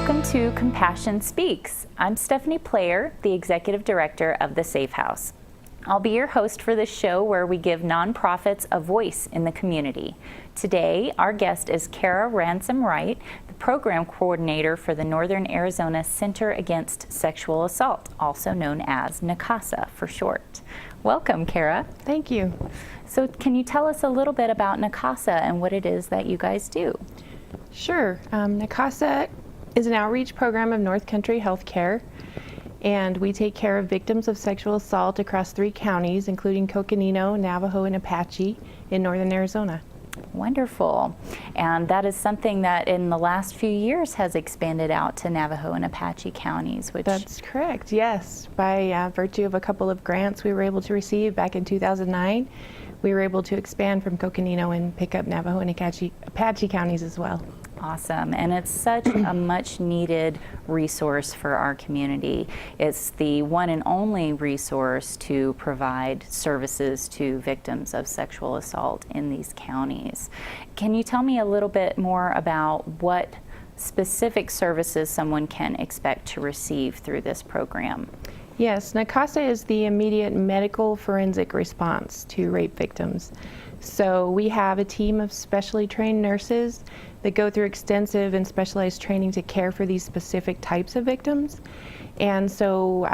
Welcome to Compassion Speaks. I'm Stephanie Player, the Executive Director of the S.A.F.E House. I'll be your host for this show where we give nonprofits a voice in the community. Today, our guest is Kara Ransom Wright, the Program Coordinator for the Northern Arizona Center Against Sexual Assault, also known as NACASA for short. Welcome, Kara. Thank you. So can you tell us a little bit about NACASA and what it is that you guys do? Sure. NACASA is an outreach program of North Country Healthcare, and we take care of victims of sexual assault across 3 counties, including Coconino, Navajo, and Apache in northern Arizona. Wonderful. And that is something that in the last few years has expanded out to Navajo and Apache counties, which... That's correct, yes. By virtue of a couple of grants we were able to receive back in 2009, we were able to expand from Coconino and pick up Navajo and Apache counties as well. Awesome, and it's such a much needed resource for our community. It's the one and only resource to provide services to victims of sexual assault in these counties. Can you tell me a little bit more about what specific services someone can expect to receive through this program? Yes, NACASA is the immediate medical forensic response to rape victims. So we have a team of specially trained nurses that go through extensive and specialized training to care for these specific types of victims. And so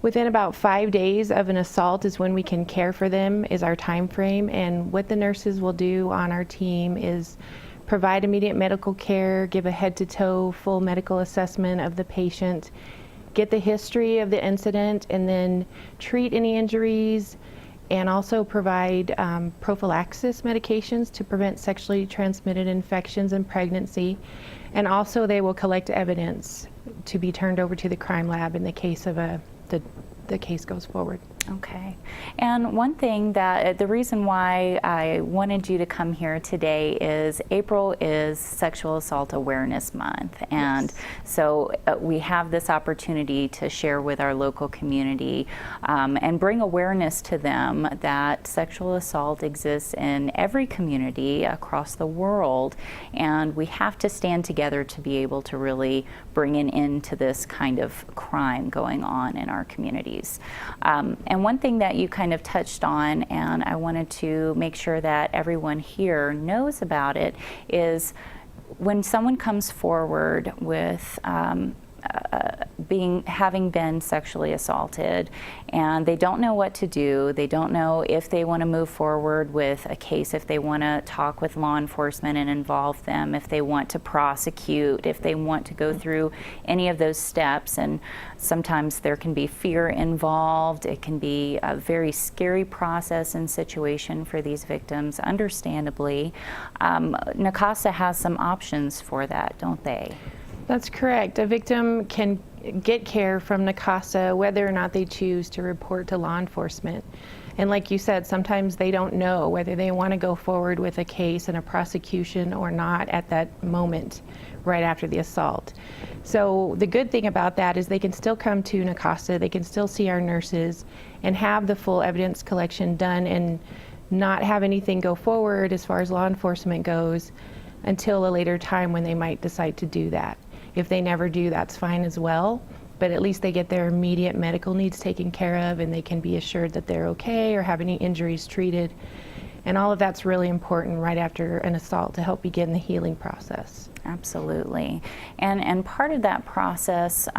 within about 5 days of an assault is when we can care for them, is our time frame. And what the nurses will do on our team is provide immediate medical care, give a head-to-toe full medical assessment of the patient, get the history of the incident, and then treat any injuries, and also provide prophylaxis medications to prevent sexually transmitted infections in pregnancy. And also they will collect evidence to be turned over to the crime lab in the case of the case goes forward. Okay. And one thing that the reason why I wanted you to come here today is April is Sexual Assault Awareness Month. And yes. So we have this opportunity to share with our local community and bring awareness to them that sexual assault exists in every community across the world. And we have to stand together to be able to really bring an end to this kind of crime going on in our communities. And one thing that you kind of touched on, and I wanted to make sure that everyone here knows about it, is when someone comes forward with having been sexually assaulted and they don't know what to do, they don't know if they want to move forward with a case, if they want to talk with law enforcement and involve them, if they want to prosecute, if they want to go through any of those steps. And sometimes there can be fear involved. It can be a very scary process and situation for these victims, understandably. NACASA has some options for that, don't they? That's correct. A victim can get care from NACASA whether or not they choose to report to law enforcement. And like you said, sometimes they don't know whether they want to go forward with a case and a prosecution or not at that moment right after the assault. So the good thing about that is they can still come to NACASA, they can still see our nurses and have the full evidence collection done and not have anything go forward as far as law enforcement goes until a later time when they might decide to do that. If they never do, that's fine as well, but at least they get their immediate medical needs taken care of and they can be assured that they're okay or have any injuries treated. And all of that's really important right after an assault to help begin the healing process. Absolutely. And part of that process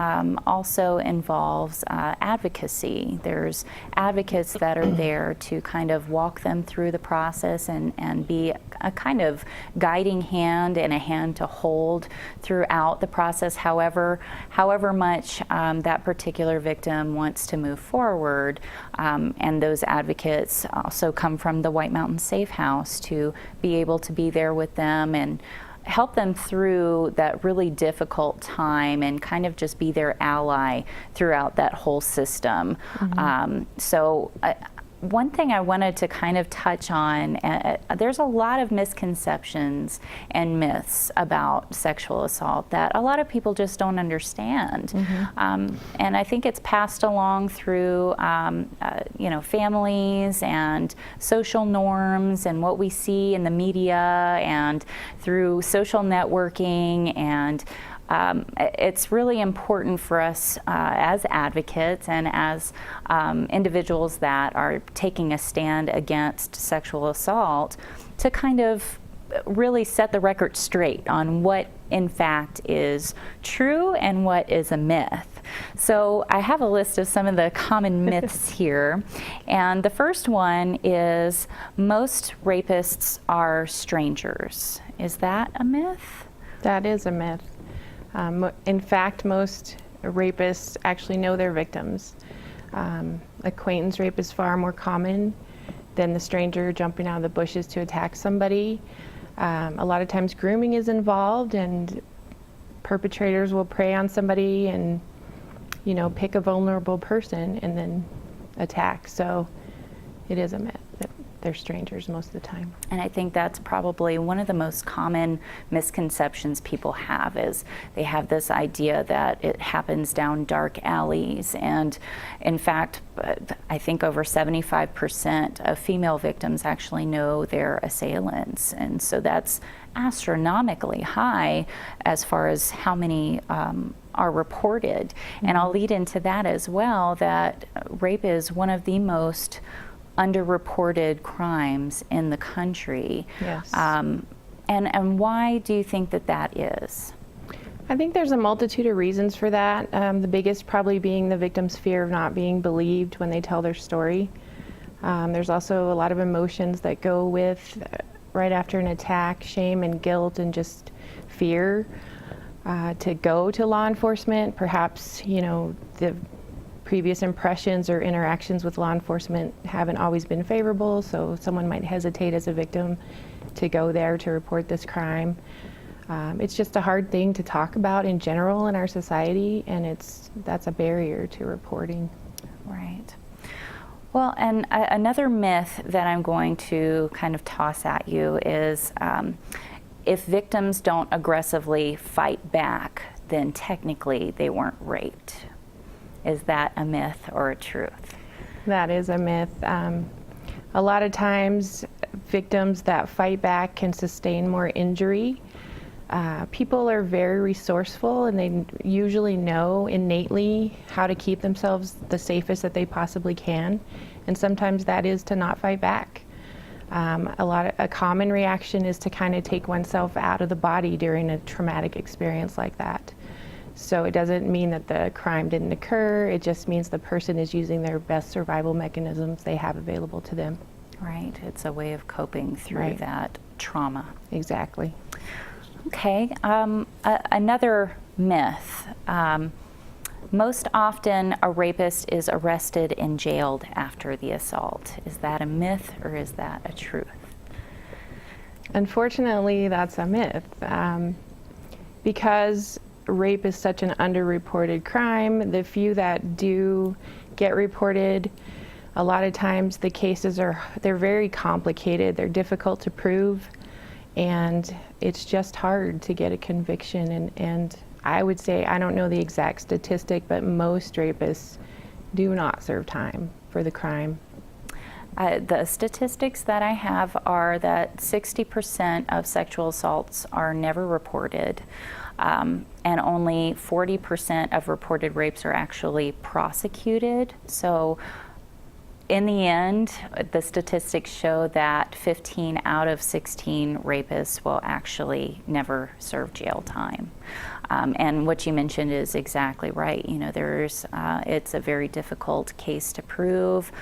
also involves advocacy. There's advocates that are there to kind of walk them through the process and be a kind of guiding hand and a hand to hold throughout the process, however much that particular victim wants to move forward. And those advocates also come from the White Mountain S.A.F.E House to be able to be there with them and help them through that really difficult time and kind of just be their ally throughout that whole system. Mm-hmm. One thing I wanted to kind of touch on, there's a lot of misconceptions and myths about sexual assault that a lot of people just don't understand. Mm-hmm. And I think it's passed along through families and social norms and what we see in the media and through social networking and It's really important for us as advocates and as individuals that are taking a stand against sexual assault to kind of really set the record straight on what in fact is true and what is a myth. So I have a list of some of the common myths here, and the first one is most rapists are strangers. Is that a myth? That is a myth. In fact, most rapists actually know their victims. Acquaintance rape is far more common than the stranger jumping out of the bushes to attack somebody. A lot of times grooming is involved, and perpetrators will prey on somebody and, pick a vulnerable person and then attack. So it is a myth that they're strangers most of the time. And I think that's probably one of the most common misconceptions people have, is they have this idea that it happens down dark alleys. And in fact, I think over 75% of female victims actually know their assailants. And so that's astronomically high as far as how many are reported. Mm-hmm. And I'll lead into that as well, that rape is one of the most underreported crimes in the country. Yes. And why do you think that is? I think there's a multitude of reasons for that. The biggest probably being the victim's fear of not being believed when they tell their story. There's also a lot of emotions that go with right after an attack, shame and guilt and just fear to go to law enforcement. Perhaps, the previous impressions or interactions with law enforcement haven't always been favorable, so someone might hesitate as a victim to go there to report this crime. It's just a hard thing to talk about in general in our society, and that's a barrier to reporting. Right. Well, and another myth that I'm going to kind of toss at you is if victims don't aggressively fight back, then technically they weren't raped. Is that a myth or a truth? That is a myth. A lot of times victims that fight back can sustain more injury. People are very resourceful, and they usually know innately how to keep themselves the safest that they possibly can, and sometimes that is to not fight back. A common reaction is to kind of take oneself out of the body during a traumatic experience like that. So it doesn't mean that the crime didn't occur, it just means the person is using their best survival mechanisms they have available to them. Right, it's a way of coping through Right. that trauma. Exactly. Okay, another myth. Most often a rapist is arrested and jailed after the assault. Is that a myth or is that a truth? Unfortunately, that's a myth. Because rape is such an underreported crime, the few that do get reported, a lot of times the cases they're very complicated, they're difficult to prove, and it's just hard to get a conviction. And I would say, I don't know the exact statistic, but most rapists do not serve time for the crime. The statistics that I have are that 60% of sexual assaults are never reported, and only 40% of reported rapes are actually prosecuted. So in the end, the statistics show that 15 out of 16 rapists will actually never serve jail time. And what you mentioned is exactly right. It's a very difficult case to prove.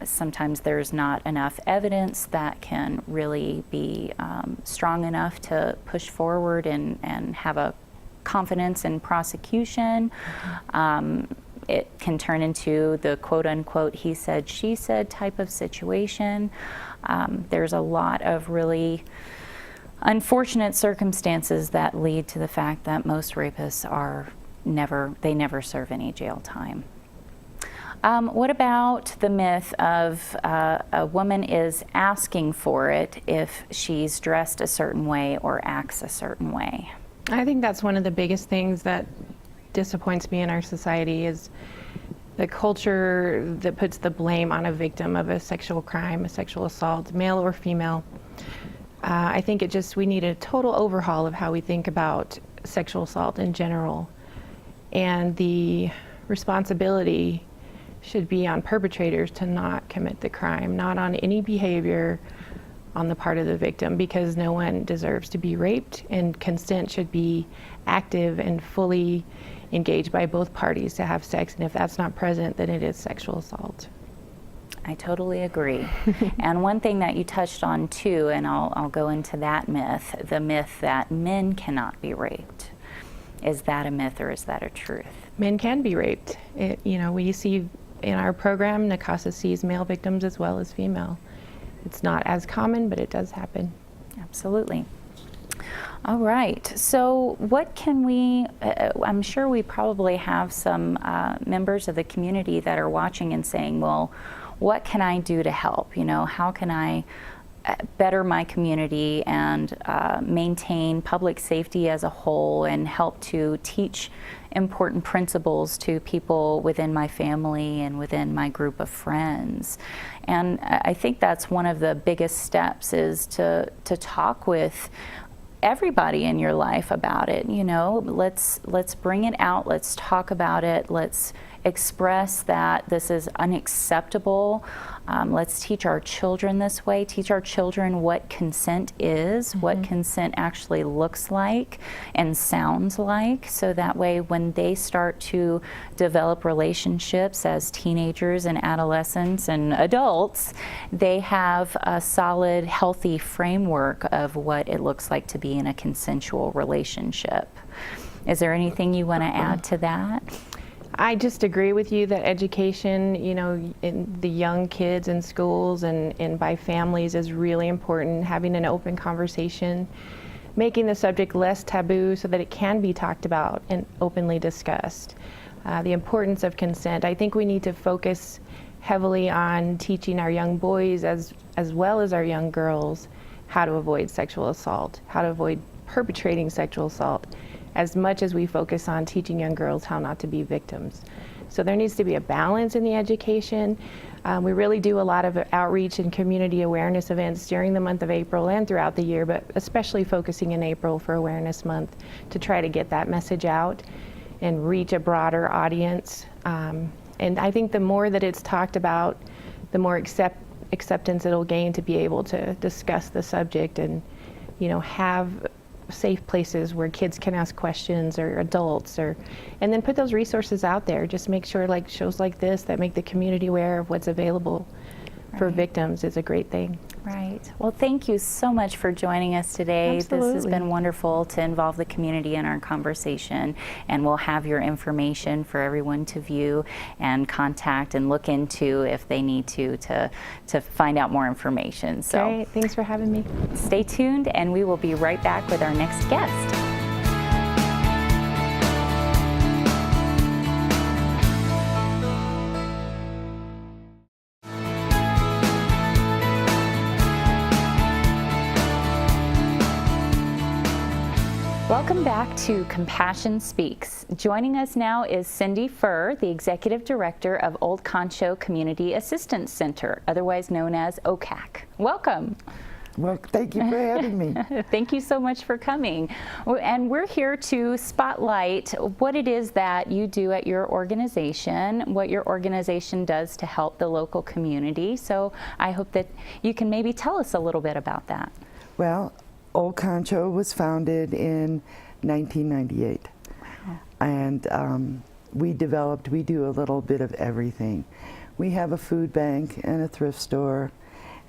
Sometimes there's not enough evidence that can really be strong enough to push forward and have a confidence in prosecution. It can turn into the quote-unquote he said, she said type of situation. There's a lot of really unfortunate circumstances that lead to the fact that most rapists never serve any jail time. What about the myth of a woman is asking for it if she's dressed a certain way or acts a certain way? I think that's one of the biggest things that disappoints me in our society is the culture that puts the blame on a victim of a sexual crime, a sexual assault, male or female. I think we need a total overhaul of how we think about sexual assault in general. And the responsibility should be on perpetrators to not commit the crime, not on any behavior on the part of the victim, because no one deserves to be raped, and consent should be active and fully engaged by both parties to have sex, and if that's not present, then it is sexual assault. I totally agree. And one thing that you touched on too, and I'll go into that myth, the myth that men cannot be raped. Is that a myth or is that a truth? Men can be raped. We see in our program, NACASA sees male victims as well as female. It's not as common, but it does happen. Absolutely. All right, so what can we, I'm sure we probably have some members of the community that are watching and saying, well, what can I do to help? How can I better my community and maintain public safety as a whole and help to teach important principles to people within my family and within my group of friends. And I think that's one of the biggest steps, is to talk with everybody in your life about it. Let's bring it out, let's talk about it, let's express that this is unacceptable. Let's teach our children this way, teach our children what consent is, what consent actually looks like and sounds like, so that way when they start to develop relationships as teenagers and adolescents and adults, they have a solid, healthy framework of what it looks like to be in a consensual relationship. Is there anything you want to add to that? I just agree with you that education, in the young kids in schools and by families is really important. Having an open conversation, making the subject less taboo so that it can be talked about and openly discussed. The importance of consent. I think we need to focus heavily on teaching our young boys as well as our young girls how to avoid sexual assault, how to avoid perpetrating sexual assault, as much as we focus on teaching young girls how not to be victims. So there needs to be a balance in the education. We really do a lot of outreach and community awareness events during the month of April and throughout the year, but especially focusing in April for Awareness Month to try to get that message out and reach a broader audience. And I think the more that it's talked about, the more acceptance it'll gain to be able to discuss the subject and, have safe places where kids can ask questions, or adults, and then put those resources out there. Just make sure, like shows like this that make the community aware of what's available for victims is a great thing. Right. Well, thank you so much for joining us today. Absolutely. This has been wonderful to involve the community in our conversation, and we'll have your information for everyone to view and contact and look into if they need to find out more information. So great. Thanks for having me. Stay tuned, and we will be right back with our next guest. Welcome back to Compassion Speaks. Joining us now is Cindy S.A.F.E, the Executive Director of Old Concho Community Assistance Center, otherwise known as OCAC. Welcome. Well, thank you for having me. Thank you so much for coming. And we're here to spotlight what it is that you do at your organization, what your organization does to help the local community. So I hope that you can maybe tell us a little bit about that. Well, Old Concho was founded in 1998. Wow. And we do a little bit of everything. We have a food bank and a thrift store,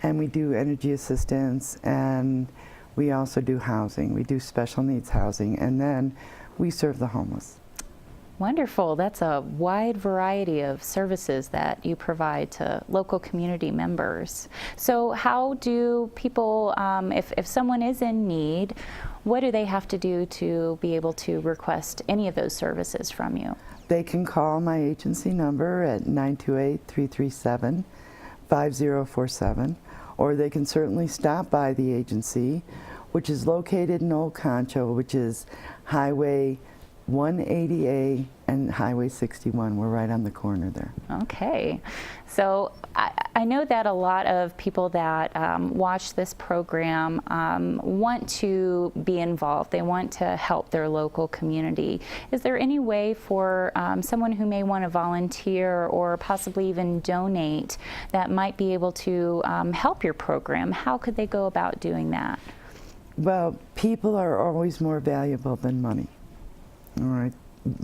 and we do energy assistance, and we also do housing. We do special needs housing, and then we serve the homeless. Wonderful. That's a wide variety of services that you provide to local community members. So how do people, if someone is in need, what do they have to do to be able to request any of those services from you? They can call my agency number at 928-337-5047, or they can certainly stop by the agency, which is located in Old Concho, which is Highway 180A and Highway 61. We're right on the corner there. Okay. So I know that a lot of people that watch this program want to be involved. They want to help their local community. Is there any way for someone who may want to volunteer or possibly even donate that might be able to help your program? How could they go about doing that? Well, people are always more valuable than money. All right,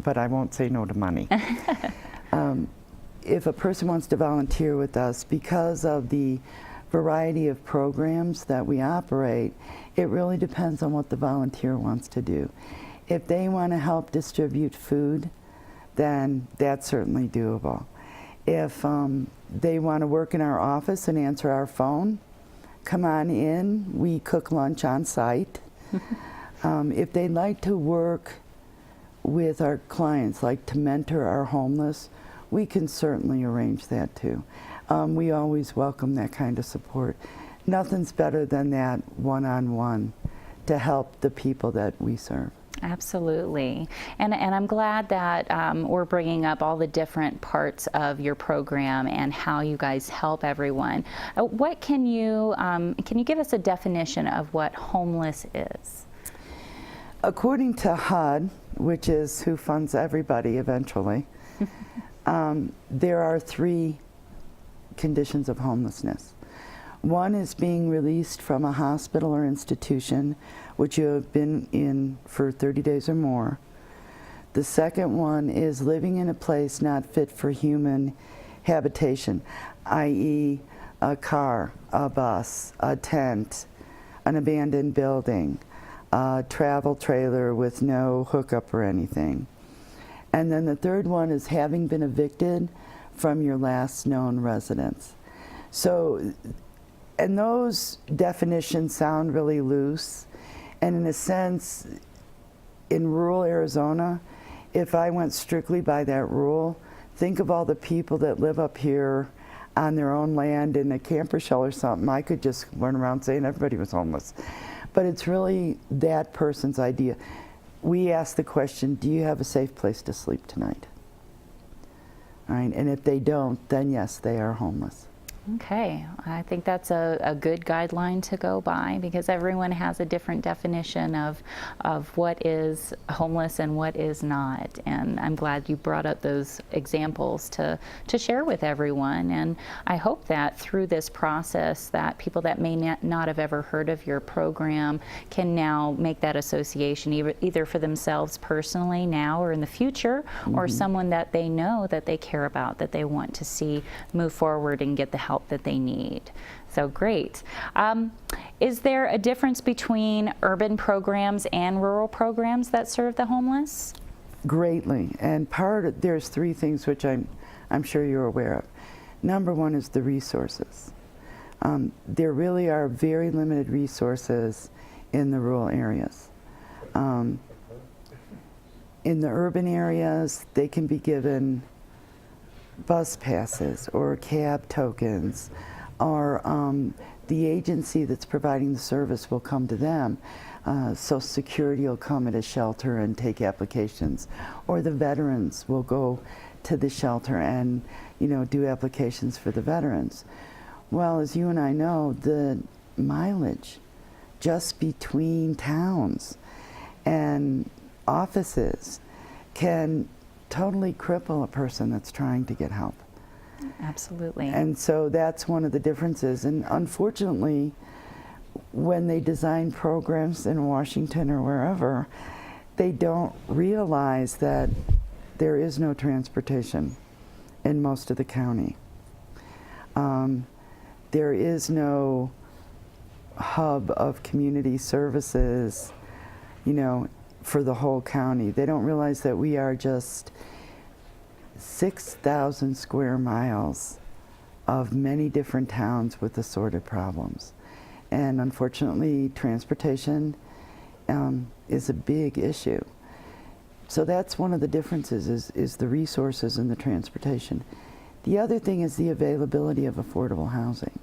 but I won't say no to money. If a person wants to volunteer with us, because of the variety of programs that we operate, it really depends on what the volunteer wants to do. If they want to help distribute food, then that's certainly doable. If they want to work in our office and answer our phone, come on in. We cook lunch on site. If they'd like to work with our clients, like to mentor our homeless, we can certainly arrange that too. We always welcome that kind of support. Nothing's better than that one-on-one to help the people that we serve. Absolutely. And I'm glad that we're bringing up all the different parts of your program and how you guys help everyone. What can you give us a definition of what homeless is? According to HUD, which is who funds everybody eventually, there are 3 conditions of homelessness. One is being released from a hospital or institution which you have been in for 30 days or more. The second one is living in a place not fit for human habitation, i.e. a car, a bus, a tent, an abandoned building, a travel trailer with no hookup or anything. And then the third one is having been evicted from your last known residence. So, and those definitions sound really loose. And in a sense, in rural Arizona, if I went strictly by that rule, think of all the people that live up here on their own land in a camper shell or something. I could just run around saying everybody was homeless. But it's really that person's idea. We ask the question, do you have a safe place to sleep tonight? All right, and if they don't, then yes, they are homeless. Okay, I think that's a good guideline to go by, because everyone has a different definition of what is homeless and what is not. And I'm glad you brought up those examples to share with everyone. And I hope that through this process that people that may not have ever heard of your program can now make that association either for themselves personally now or in the future, or someone that they know that they care about, that they want to see move forward and get the help that they need. So great. Is there a difference between urban programs and rural programs that serve the homeless? Greatly, and there's 3 things which I'm sure you're aware of. Number 1 is the resources. There really are very limited resources in the rural areas. In the urban areas, they can be given bus passes or cab tokens, or the agency that's providing the service will come to them. Social Security will come at a shelter and take applications, or the veterans will go to the shelter and do applications for the veterans. Well, as you and I know, the mileage just between towns and offices can totally cripple a person that's trying to get help. Absolutely. And so that's one of the differences. And unfortunately, when they design programs in Washington or wherever, they don't realize that there is no transportation in most of the county. There is no hub of community services, for the whole county. They don't realize that we are just 6,000 square miles of many different towns with assorted problems. And unfortunately, transportation is a big issue. So that's one of the differences is the resources and the transportation. The other thing is the availability of affordable housing.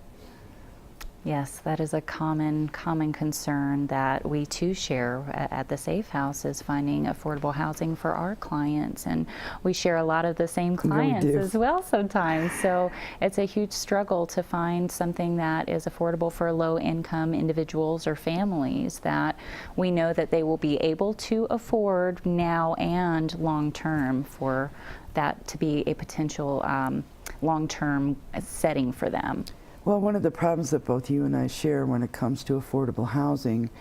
Yes, that is a common concern that we too share at the S.A.F.E House, is finding affordable housing for our clients, and we share a lot of the same clients do. as well sometimes. So it's a huge struggle to find something that is affordable for low-income individuals or families that we know that they will be able to afford now and long-term, for that to be a potential long-term setting for them. Well, one of the problems that both you and I share when it comes to affordable housing,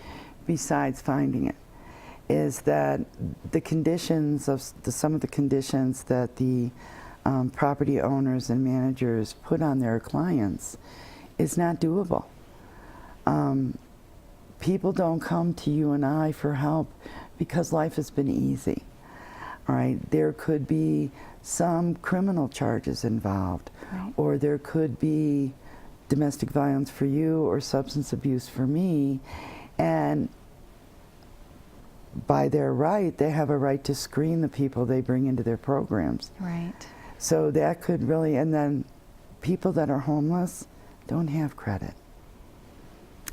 besides finding it, is that the conditions of some of the conditions that the property owners and managers put on their clients is not doable. People don't come to you and I for help because life has been easy. All right, there could be some criminal charges involved, Right. or there could be domestic violence for you or substance abuse for me, and by their right, they have a right to screen the people they bring into their programs. Right. So that could really, and then people that are homeless don't have credit.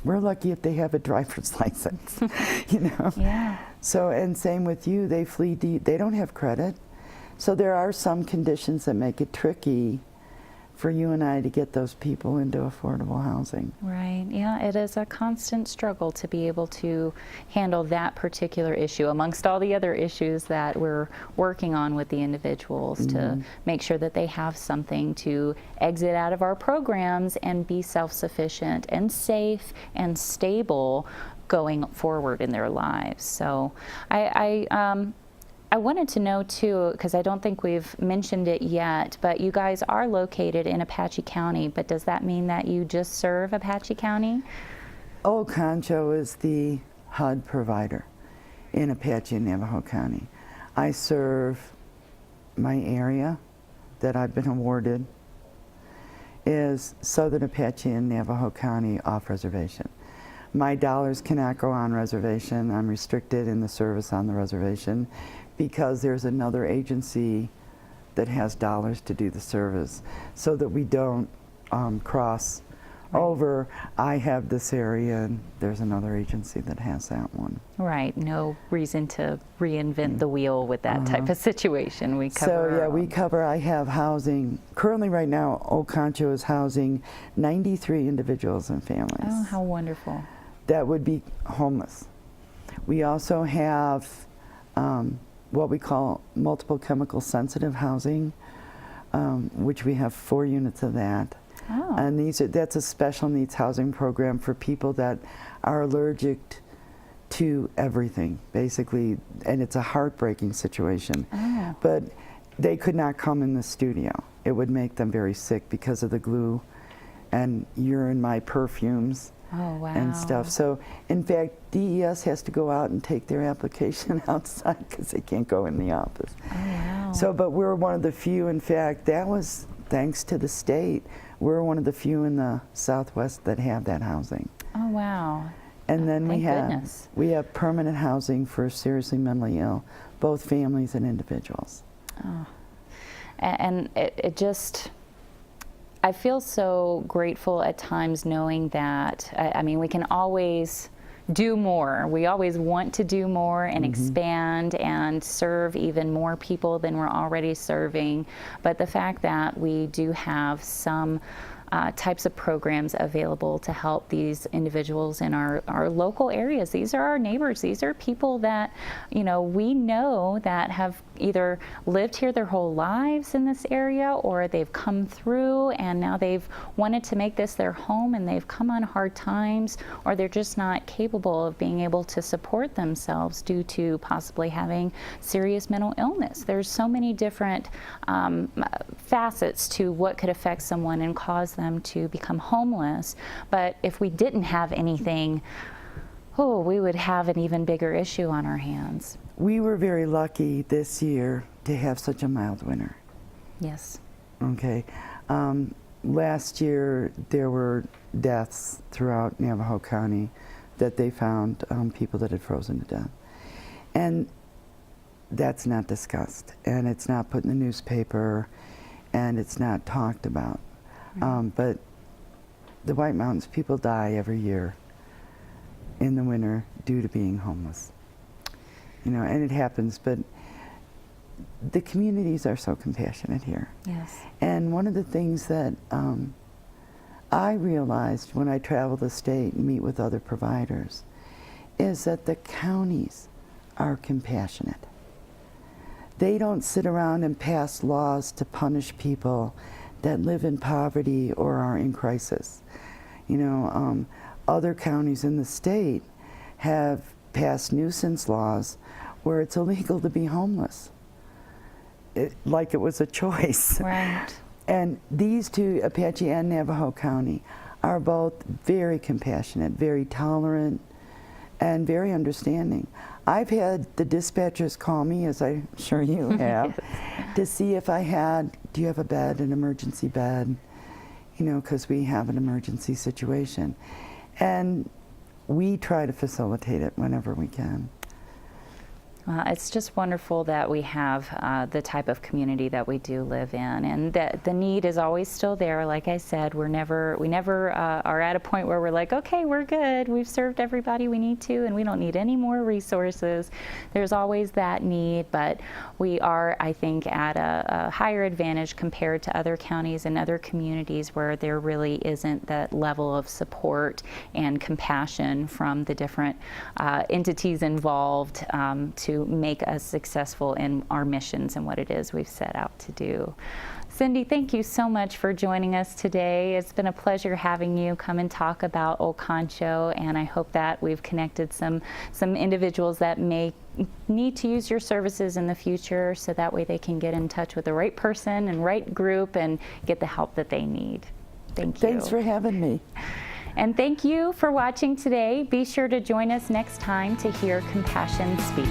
We're lucky if they have a driver's license, you know? Yeah. So, and same with you, they flee, they don't have credit. So there are some conditions that make it tricky for you and I to get those people into affordable housing. Right. Yeah, it is a constant struggle to be able to handle that particular issue amongst all the other issues that we're working on with the individuals, to make sure that they have something to exit out of our programs and be self-sufficient and safe and stable going forward in their lives. So I wanted to know too, because I don't think we've mentioned it yet, but you guys are located in Apache County, but does that mean that you just serve Apache County? Old Concho is the HUD provider in Apache and Navajo County. I serve my area that I've been awarded is Southern Apache and Navajo County off reservation. My dollars cannot go on reservation. I'm restricted in the service on the reservation because there's another agency that has dollars to do the service, so that we don't cross over. I have this area and there's another agency that has that one. Right. No reason to reinvent the wheel with that type of situation. We cover. So yeah, our we own. cover, I have housing, currently right now, Old Concho is housing 93 individuals and families. Oh, how wonderful. That would be homeless. We also have what we call multiple chemical sensitive housing, which we have 4 units of that. Oh. And that's a special needs housing program for people that are allergic to everything, basically, and it's a heartbreaking situation. Oh. But they could not come in the studio. It would make them very sick because of the glue and urine, my perfumes. Oh, wow. And stuff. So, in fact, DES has to go out and take their application outside because they can't go in the office. Oh, wow. So, but we're one of the few, in fact, that was thanks to the state, we're one of the few in the Southwest that have that housing. Oh, wow. And then Thank goodness. we have permanent housing for seriously mentally ill, both families and individuals. Oh. And it just, I feel so grateful at times knowing that, I mean, we can always do more. We always want to do more and expand and serve even more people than we're already serving. But the fact that we do have some types of programs available to help these individuals in our local areas. These are our neighbors. These are people that, you know, we know that have either lived here their whole lives in this area, or they've come through and now they've wanted to make this their home and they've come on hard times, or they're just not capable of being able to support themselves due to possibly having serious mental illness. There's so many different facets to what could affect someone and cause them to become homeless. But if we didn't have anything, we would have an even bigger issue on our hands. We were very lucky this year to have such a mild winter. Yes. Okay. Last year there were deaths throughout Navajo County that they found people that had frozen to death. And that's not discussed, and it's not put in the newspaper, and it's not talked about. But the White Mountains, people die every year in the winter due to being homeless. You know, and it happens, but the communities are so compassionate here. Yes. And one of the things that I realized when I travel the state and meet with other providers is that the counties are compassionate. They don't sit around and pass laws to punish people that live in poverty or are in crisis. You know, other counties in the state have passed nuisance laws where it's illegal to be homeless, like it was a choice. Right. And these two, Apache and Navajo County, are both very compassionate, very tolerant, and very understanding. I've had the dispatchers call me, as I'm sure you have, to see if I had, do you have a bed, an emergency bed? You know, because we have an emergency situation. And we try to facilitate it whenever we can. It's just wonderful that we have the type of community that we do live in, and that the need is always still there. Like I said, we never are at a point where we're like, okay, we're good. We've served everybody we need to, and we don't need any more resources. There's always that need, but we are, I think, at a higher advantage compared to other counties and other communities where there really isn't that level of support and compassion from the different entities involved to make us successful in our missions and what it is we've set out to do. Cindy, thank you so much for joining us today. It's been a pleasure having you come and talk about Old Concho, and I hope that we've connected some individuals that may need to use your services in the future, so that way they can get in touch with the right person and right group and get the help that they need. Thank you. Thanks for having me. And thank you for watching today. Be sure to join us next time to hear Compassion Speak.